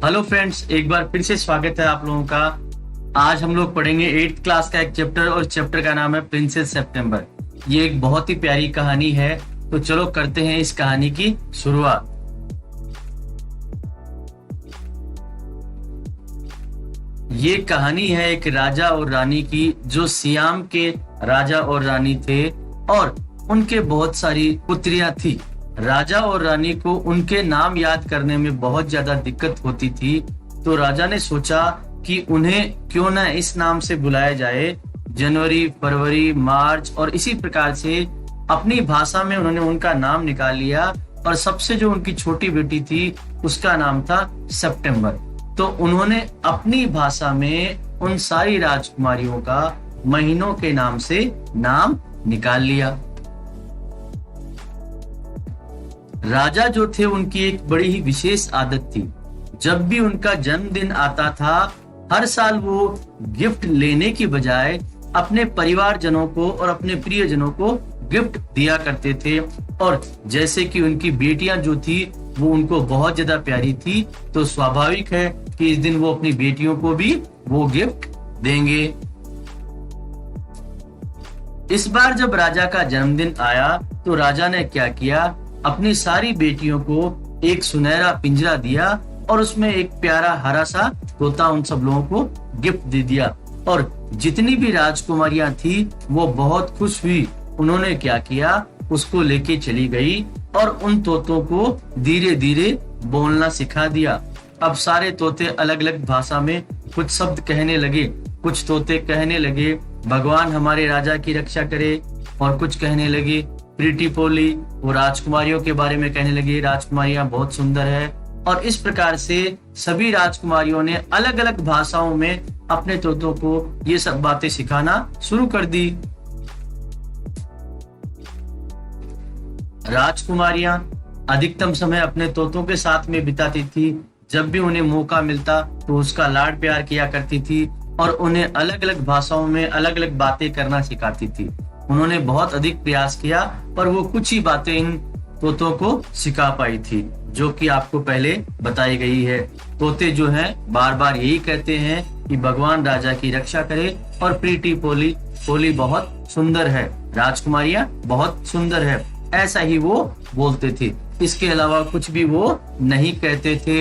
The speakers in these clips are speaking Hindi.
हेलो फ्रेंड्स, एक बार फिर से स्वागत है आप लोगों का। आज हम लोग पढ़ेंगे 8th क्लास का एक चैप्टर और चैप्टर का नाम है प्रिंसेस सितंबर। ये एक बहुत ही प्यारी कहानी है, तो चलो करते हैं इस कहानी की शुरुआत। ये कहानी है एक राजा और रानी की, जो सियाम के राजा और रानी थे और उनके बहुत सारी पुत्रियां थी। राजा और रानी को उनके नाम याद करने में बहुत ज्यादा दिक्कत होती थी, तो राजा ने सोचा कि उन्हें क्यों ना इस नाम से बुलाया जाए। जनवरी, फरवरी, मार्च और इसी प्रकार से अपनी भाषा में उन्होंने उनका नाम निकाल लिया और सबसे जो उनकी छोटी बेटी थी उसका नाम था सितंबर। तो उन्होंने अपनी भाषा में उन सारी राजकुमारियों का महीनों के नाम से नाम निकाल लिया। राजा जो थे उनकी एक बड़ी ही विशेष आदत थी। जब भी उनका जन्मदिन आता था, हर साल वो गिफ्ट लेने की बजाय अपने परिवारजनों को और अपने प्रियजनों को गिफ्ट दिया करते थे। और जैसे कि उनकी बेटियां जो थी वो उनको बहुत ज्यादा प्यारी थी, तो स्वाभाविक है कि इस दिन वो अपनी बेटियों को भी वो गिफ्ट देंगे। इस बार जब राजा का जन्मदिन आया तो राजा ने क्या किया, अपनी सारी बेटियों को एक सुनहरा पिंजरा दिया और उसमें एक प्यारा हरा सा तोता उन सब लोगों को गिफ्ट दे दिया। और जितनी भी राजकुमारियां थी वो बहुत खुश हुई। उन्होंने क्या किया, उसको लेके चली गई और उन तोतों को धीरे धीरे बोलना सिखा दिया। अब सारे तोते अलग अलग भाषा में कुछ शब्द कहने लगे। कुछ तोते कहने लगे भगवान हमारे राजा की रक्षा करे, और कुछ कहने लगे प्रीटी पोली, वो राजकुमारियों के बारे में कहने लगे राजकुमारियां बहुत सुंदर है। और इस प्रकार से सभी राजकुमारियों ने अलग अलग भाषाओं में अपने तोतों को ये सब बातें सिखाना शुरू कर दी। राजकुमारियां अधिकतम समय अपने तोतों के साथ में बिताती थी। जब भी उन्हें मौका मिलता तो उसका लाड प्यार किया करती थी और उन्हें अलग अलग भाषाओं में अलग अलग बातें करना सिखाती थी। उन्होंने बहुत अधिक प्रयास किया पर वो कुछ ही बातें इन तोतों को सिखा पाई थी, जो कि आपको पहले बताई गई है। तोते जो हैं बार बार यही कहते हैं कि भगवान राजा की रक्षा करे, और प्रीटी पोली, पोली बहुत सुंदर है, राजकुमारियां बहुत सुंदर है, ऐसा ही वो बोलते थे। इसके अलावा कुछ भी वो नहीं कहते थे।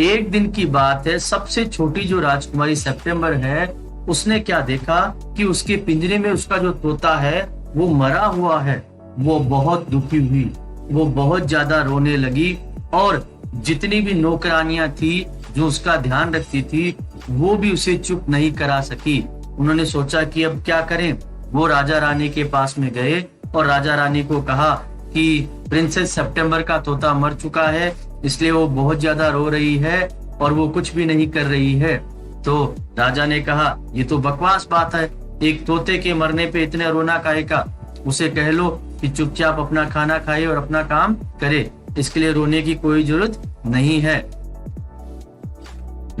एक दिन की बात है, सबसे छोटी जो राजकुमारी सितंबर है, उसने क्या देखा कि उसके पिंजरे में उसका जो तोता है वो मरा हुआ है। वो बहुत दुखी हुई, वो बहुत ज्यादा रोने लगी और जितनी भी नौकरानियां थी जो उसका ध्यान रखती थी वो भी उसे चुप नहीं करा सकी। उन्होंने सोचा कि अब क्या करें। वो राजा रानी के पास में गए और राजा रानी को कहा कि प्रिंसेस सितंबर का तोता मर चुका है, इसलिए वो बहुत ज्यादा रो रही है और वो कुछ भी नहीं कर रही है। तो राजा ने कहा ये तो बकवास बात है, एक तोते के मरने पे इतने रोना काहे का। उसे कह लो कि चुपचाप अपना खाना खाए और अपना काम करे, इसके लिए रोने की कोई जरूरत नहीं है।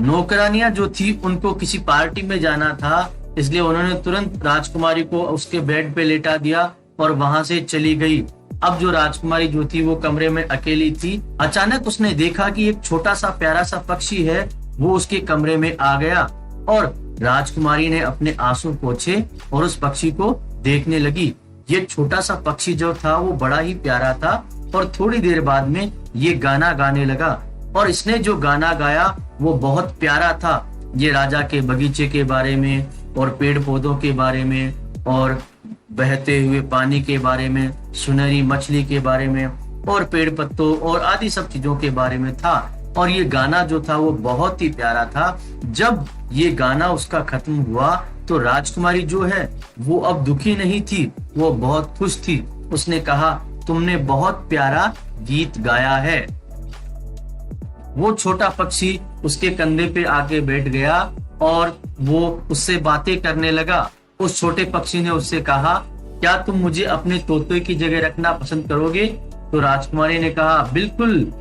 नौकरानियां जो थी उनको किसी पार्टी में जाना था, इसलिए उन्होंने तुरंत राजकुमारी को उसके बेड पे लेटा दिया और वहां से चली गई। अब जो राजकुमारी जो थी वो कमरे में अकेली थी। अचानक उसने देखा कि एक छोटा सा प्यारा सा पक्षी है, वो उसके कमरे में आ गया और राजकुमारी ने अपने आंसू पोंछे और उस पक्षी को देखने लगी। ये छोटा सा पक्षी जो था वो बड़ा ही प्यारा था और थोड़ी देर बाद में ये गाना गाने लगा, और इसने जो गाना गाया वो बहुत प्यारा था। ये राजा के बगीचे के बारे में और पेड़ पौधों के बारे में और बहते हुए पानी के बारे में, सुनहरी मछली के बारे में और पेड़ पत्तों और आदि सब चीजों के बारे में था। और ये गाना जो था वो बहुत ही प्यारा था। जब ये गाना उसका खत्म हुआ तो राजकुमारी जो है वो अब दुखी नहीं थी, वो बहुत खुश थी। उसने कहा तुमने बहुत प्यारा गीत गाया है। वो छोटा पक्षी उसके कंधे पे आके बैठ गया और वो उससे बातें करने लगा। उस छोटे पक्षी ने उससे कहा क्या तुम मुझे अपने तोते की जगह रखना पसंद करोगे? तो राजकुमारी ने कहा बिल्कुल,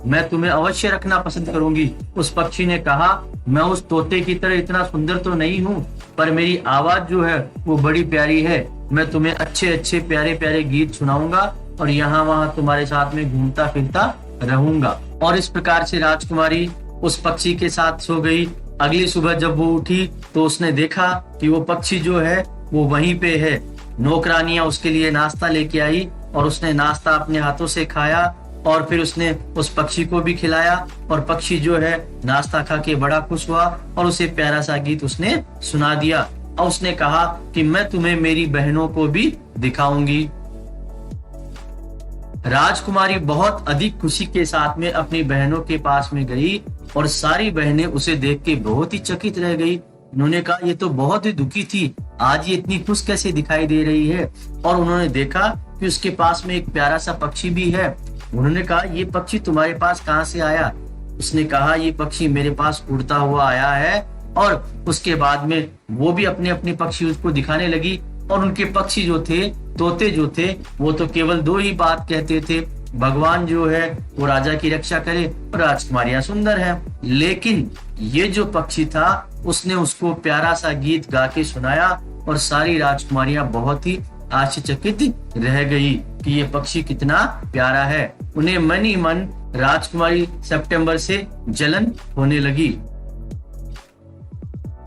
मैं तुम्हें अवश्य रखना पसंद करूंगी। उस पक्षी ने कहा मैं उस तोते की तरह इतना सुंदर तो नहीं हूँ, पर मेरी आवाज जो है वो बड़ी प्यारी है। मैं तुम्हें अच्छे अच्छे प्यारे प्यारे गीत सुनाऊंगा और यहाँ वहाँ तुम्हारे साथ में घूमता फिरता रहूंगा। और इस प्रकार से राजकुमारी उस पक्षी के साथ सो गई। अगली सुबह जब वो उठी तो उसने देखा कि वो पक्षी जो है वो वहीं पे है। नौकरानियां उसके लिए नाश्ता लेके आई और उसने नाश्ता अपने हाथों से खाया और फिर उसने उस पक्षी को भी खिलाया और पक्षी जो है नाश्ता खा के बड़ा खुश हुआ और उसे प्यारा सा गीत उसने सुना दिया और उसने कहा कि मैं तुम्हें मेरी बहनों को भी दिखाऊंगी। राजकुमारी बहुत अधिक खुशी के साथ में अपनी बहनों के पास में गई और सारी बहनें उसे देख के बहुत ही चकित रह गई। उन्होंने कहा ये तो बहुत ही दुखी थी, आज ये इतनी खुश कैसे दिखाई दे रही है। और उन्होंने देखा कि उसके पास में एक प्यारा सा पक्षी भी है। उन्होंने कहा ये पक्षी तुम्हारे पास कहाँ से आया? उसने कहा ये पक्षी मेरे पास उड़ता हुआ आया है। और उसके बाद में वो भी अपने अपने पक्षी उसको दिखाने लगी और उनके पक्षी जो थे, तोते जो थे, वो तो केवल दो ही बात कहते थे, भगवान जो है वो राजा की रक्षा करे और राजकुमारियां सुंदर है। लेकिन ये जो पक्षी था उसने उसको प्यारा सा गीत गा के सुनाया और सारी राजकुमारियां बहुत ही आश्चर्यचकित रह गई कि ये पक्षी कितना प्यारा है। उन्हें मन ही मन राजकुमारी सेप्टेम्बर से जलन होने लगी।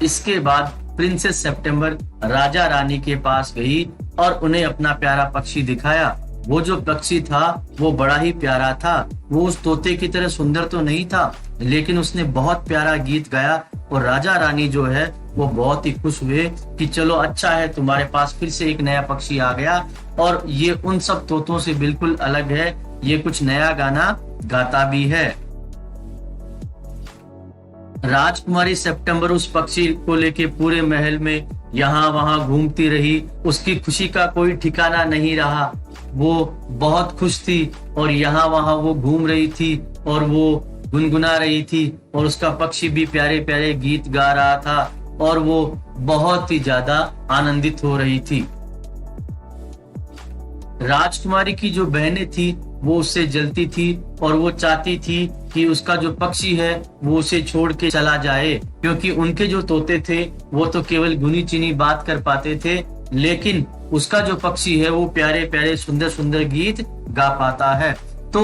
इसके बाद प्रिंसेस सेप्टेम्बर राजा रानी के पास गई और उन्हें अपना प्यारा पक्षी दिखाया। वो जो पक्षी था वो बड़ा ही प्यारा था। वो उस तोते की तरह सुंदर तो नहीं था, लेकिन उसने बहुत प्यारा गीत गाया और राजा रानी जो है वो बहुत ही खुश हुए कि चलो अच्छा है, तुम्हारे पास फिर से एक नया पक्षी आ गया और ये उन सब तोतों से बिल्कुल अलग है, ये कुछ नया गाना गाता भी है। राजकुमारी सेप्टेम्बर उस पक्षी को लेके पूरे महल में यहाँ वहां घूमती रही। उसकी खुशी का कोई ठिकाना नहीं रहा। वो बहुत खुश थी और यहाँ वहां वो घूम रही थी और वो गुनगुना रही थी और उसका पक्षी भी प्यारे प्यारे गीत गा रहा था और वो बहुत ही ज्यादा आनंदित हो रही थी। राजकुमारी की जो बहनें थी वो उससे जलती थी और वो चाहती थी कि उसका जो पक्षी है वो उसे छोड़ के चला जाए, क्योंकि उनके जो तोते थे वो तो केवल गुनी चुनी बात कर पाते थे, लेकिन उसका जो पक्षी है वो प्यारे प्यारे सुंदर सुंदर गीत गा पाता है। तो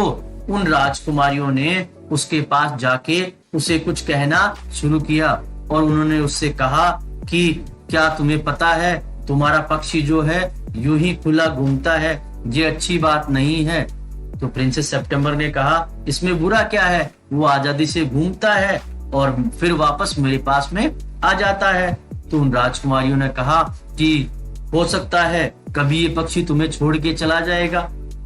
उन राजकुमारियों ने उसके पास जाके उसे कुछ कहना शुरू किया और उन्होंने उससे कहा कि क्या तुम्हें पता है तुम्हारा पक्षी जो है यूं ही खुला घूमता है, ये अच्छी बात नहीं है। तो प्रिंसेस सेप्टेम्बर ने कहा इसमें बुरा क्या है, वो आजादी से घूमता है और फिर वापस मेरे पास में आ जाता है। तो उन राजकुमारियों ने कहा कि हो सकता है कभी ये पक्षी तुम्हें छोड़ के चला जाएगा,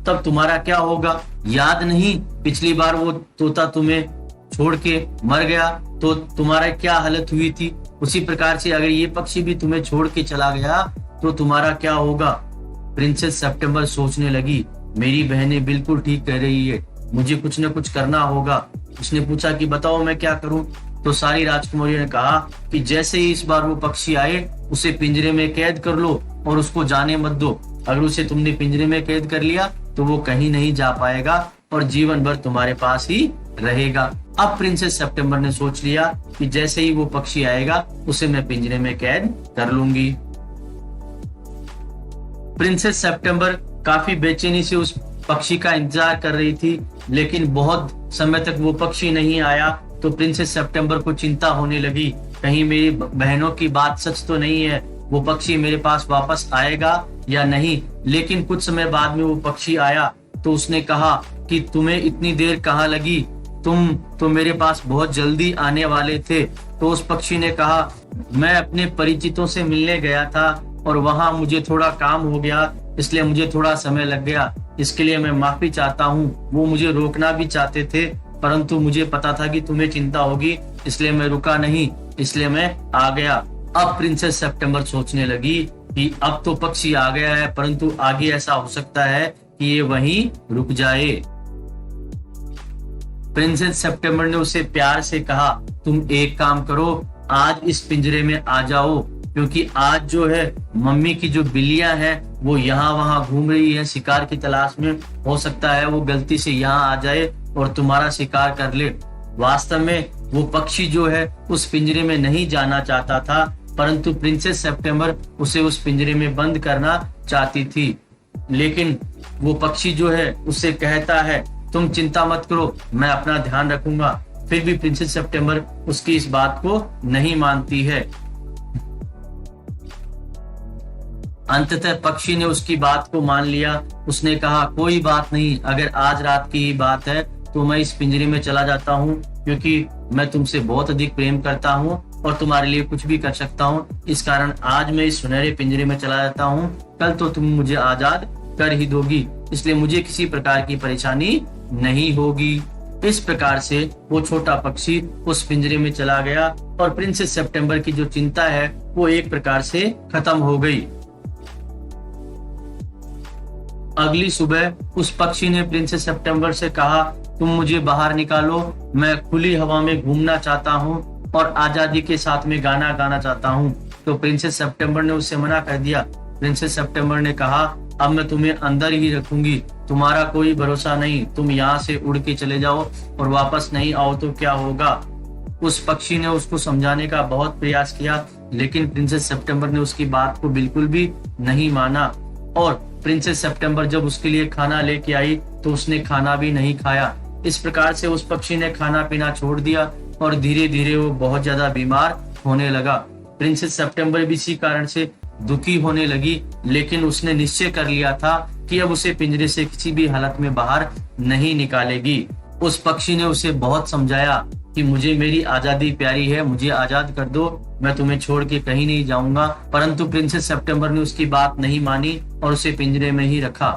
तब तुम्हारा क्या होगा? याद नहीं पिछली बार वो तोता तुम्हें छोड़ के मर गया तो तुम्हारा क्या हालत हुई थी? उसी प्रकार से अगर ये पक्षी भी तुम्हें छोड़ के चला गया तो तुम्हारा क्या होगा? प्रिंसेस सेप्टेम्बर सोचने लगी मेरी बहनें बिल्कुल ठीक कह रही है, मुझे कुछ न कुछ करना होगा। उसने पूछा कि बताओ मैं क्या करूं? तो सारी राजकुमारियों ने कहा कि जैसे ही इस बार वो पक्षी आए उसे पिंजरे में कैद कर लो और उसको जाने मत दो। अगर उसे तुमने पिंजरे में कैद कर लिया तो वो कहीं नहीं जा पाएगा और जीवन भर तुम्हारे पास ही रहेगा। अब प्रिंसेस सेप्टेम्बर ने सोच लिया कि जैसे ही वो पक्षी आएगा उसे मैं पिंजरे में कैद कर लूंगी। प्रिंसेस सेप्टेम्बर काफी बेचैनी से उस पक्षी का इंतजार कर रही थी, लेकिन बहुत समय तक वो पक्षी नहीं आया। तो प्रिंसेस सेप्टेम्बर को चिंता होने लगी, कहीं मेरी बहनों की बात सच तो नहीं है, वो पक्षी मेरे पास वापस आएगा या नहीं। लेकिन कुछ समय बाद में वो पक्षी आया तो उसने कहा कि तुम्हें इतनी देर कहाँ लगी, तुम तो मेरे पास बहुत जल्दी आने वाले थे। तो उस पक्षी ने कहा मैं अपने परिचितों से मिलने गया था और वहां मुझे थोड़ा काम हो गया, इसलिए मुझे थोड़ा समय लग गया। इसके लिए मैं माफी चाहता हूँ। वो मुझे रोकना भी चाहते थे, परंतु मुझे पता था कि तुम्हें चिंता होगी, इसलिए मैं रुका नहीं, इसलिए मैं आ गया। अब प्रिंसेस सेप्टेम्बर सोचने लगी कि अब तो पक्षी आ गया है, परंतु आगे ऐसा हो सकता है कि ये वहीं रुक जाए। प्रिंसेस सेप्टेम्बर ने उसे प्यार से कहा तुम एक काम करो, आज इस पिंजरे में आ जाओ, क्योंकि आज जो है मम्मी की जो बिल्लियां हैं वो यहाँ वहां घूम रही है शिकार की तलाश में। हो सकता है वो गलती से यहाँ आ जाए और तुम्हारा शिकार कर ले। वास्तव में वो पक्षी जो है उस पिंजरे में नहीं जाना चाहता था, परंतु प्रिंसेस सेप्टेम्बर उसे उस पिंजरे में बंद करना चाहती थी। लेकिन वो पक्षी जो है उससे कहता है तुम चिंता मत करो, मैं अपना ध्यान रखूंगा। फिर भी प्रिंसेस सितंबर उसकी इस बात को नहीं मानती है। अंततः पक्षी ने उसकी बात को मान लिया। उसने कहा, कोई बात नहीं, अगर आज रात की ही बात है तो मैं इस पिंजरे में चला जाता हूँ, क्योंकि मैं तुमसे बहुत अधिक प्रेम करता हूँ और तुम्हारे लिए कुछ भी कर सकता हूँ। इस कारण आज मैं इस सुनहरे पिंजरे में चला जाता हूँ। कल तो तुम मुझे आजाद कर ही दोगी, इसलिए मुझे किसी प्रकार की परेशानी नहीं होगी। इस प्रकार से वो छोटा पक्षी उस पिंजरे में चला गया और प्रिंसेस सितंबर की जो चिंता है वो एक प्रकार से खत्म हो गई। अगली सुबह उस पक्षी ने प्रिंसेस सितंबर से कहा, तुम मुझे बाहर निकालो, मैं खुली हवा में घूमना चाहता हूँ और आजादी के साथ में गाना गाना चाहता हूँ। तो प्रिंसेस सितंबर ने उससे मना कर दिया। प्रिंसेस सितंबर ने कहा, अब मैं तुम्हें अंदर ही रखूंगी, तुम्हारा कोई भरोसा नहीं, तुम यहाँ से उड़ के चले जाओ और वापस नहीं आओ तो क्या होगा। उस पक्षी ने उसको समझाने का बहुत प्रयास किया, लेकिन प्रिंसेस सितंबर ने उसकी बात को बिल्कुल भी नहीं माना। और प्रिंसेस सितंबर जब उसके लिए खाना लेके आई तो उसने खाना भी नहीं खाया। इस प्रकार से उस पक्षी ने खाना पीना छोड़ दिया और धीरे धीरे वो बहुत ज्यादा बीमार होने लगा। प्रिंसेस सितंबर भी इसी कारण से दुखी होने लगी, लेकिन उसने निश्चय कर लिया था कि अब उसे पिंजरे से किसी भी हालत में बाहर नहीं निकालेगी। उस पक्षी ने उसे बहुत समझाया कि मुझे मेरी आजादी प्यारी है, मुझे आजाद कर दो, मैं तुम्हें छोड़ के कहीं नहीं जाऊंगा। परंतु प्रिंसेस सितंबर ने उसकी बात नहीं मानी और उसे पिंजरे में ही रखा।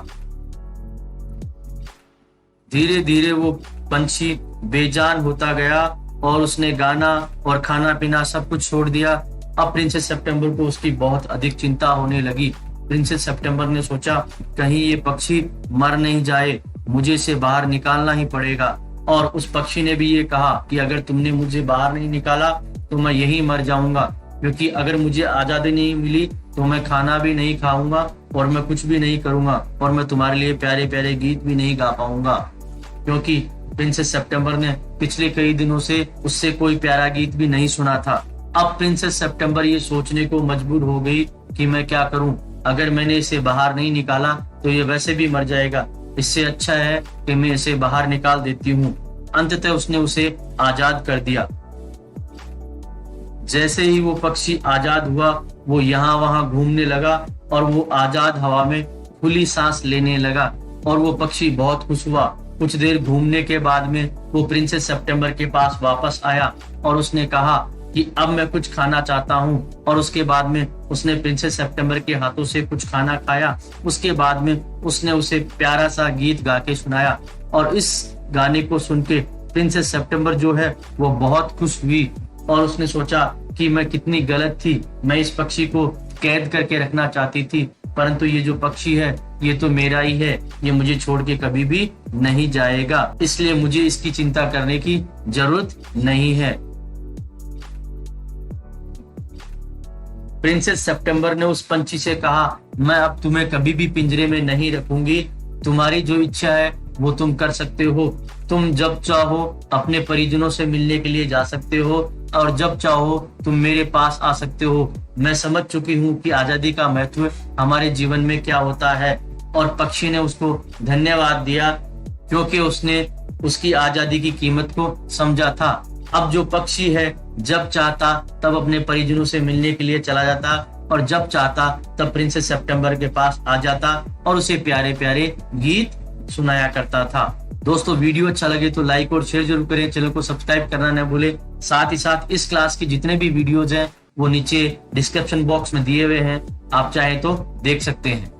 धीरे धीरे वो पंछी बेजान होता गया और उसने गाना और खाना पीना सब कुछ छोड़ दिया। अब प्रिंसेस सितंबर को उसकी बहुत अधिक चिंता होने लगी। प्रिंसेस सितंबर ने सोचा, कहीं ये पक्षी मर नहीं जाए, मुझे इसे बाहर निकालना ही पड़ेगा। और उस पक्षी ने भी ये कहा कि अगर तुमने मुझे बाहर नहीं निकाला तो मैं यहीं मर जाऊंगा, क्योंकि अगर मुझे आजादी नहीं मिली तो मैं खाना भी नहीं खाऊंगा और मैं कुछ भी नहीं करूंगा और मैं तुम्हारे लिए प्यारे प्यारे गीत भी नहीं गा पाऊंगा, क्योंकि प्रिंसेस सितंबर ने पिछले कई दिनों से उससे कोई प्यारा गीत भी नहीं सुना था। अब प्रिंसेस सितंबर ये सोचने को मजबूर हो गई कि मैं क्या करूं, अगर मैंने इसे बाहर नहीं निकाला तो ये वैसे भी मर जाएगा, इससे अच्छा है कि मैं इसे बाहर निकाल देती हूँ। अंततः उसने उसे आजाद कर दिया। जैसे ही वो पक्षी आजाद हुआ वो यहाँ वहां घूमने लगा और वो आजाद हवा में खुली सांस लेने लगा और वो पक्षी बहुत खुश हुआ। कुछ देर घूमने के बाद में वो प्रिंसेस सितंबर के पास वापस आया और उसने कहा कि अब मैं कुछ खाना चाहता हूँ। और उसके बाद में उसने प्रिंसेस सितंबर के हाथों से कुछ खाना खाया। उसके बाद में उसने उसे प्यारा सा गीत गा के सुनाया और इस गाने को सुन के प्रिंसेस सितंबर जो है वो बहुत खुश हुई और उसने सोचा कि मैं कितनी गलत थी, मैं इस पक्षी को कैद करके रखना चाहती थी, परंतु ये जो पक्षी है ये तो मेरा ही है, ये मुझे छोड़ के कभी भी नहीं जाएगा, इसलिए मुझे इसकी चिंता करने की जरूरत नहीं है। प्रिंसेस सितंबर ने उस पंछी से कहा, मैं अब तुम्हें कभी भी पिंजरे में नहीं रखूंगी, तुम्हारी जो इच्छा है वो तुम कर सकते हो। तुम जब चाहो अपने परिजनों से मिलने के लिए जा सकते हो और जब चाहो तुम मेरे पास आ सकते हो। मैं समझ चुकी हूँ कि आजादी का महत्व हमारे जीवन में क्या होता है। और पक्षी ने उसको धन्यवाद दिया क्योंकि उसने उसकी आजादी की कीमत को समझा था। अब जो पक्षी है जब चाहता तब अपने परिजनों से मिलने के लिए चला जाता और जब चाहता तब प्रिंसेस सितंबर के पास आ जाता और उसे प्यारे प्यारे गीत सुनाया करता था। दोस्तों वीडियो अच्छा लगे तो लाइक और शेयर जरूर करें, चैनल को सब्सक्राइब करना न भूलें। साथ ही साथ इस क्लास के जितने भी वीडियोज हैं वो नीचे डिस्क्रिप्शन बॉक्स में दिए हुए हैं, आप चाहें तो देख सकते हैं।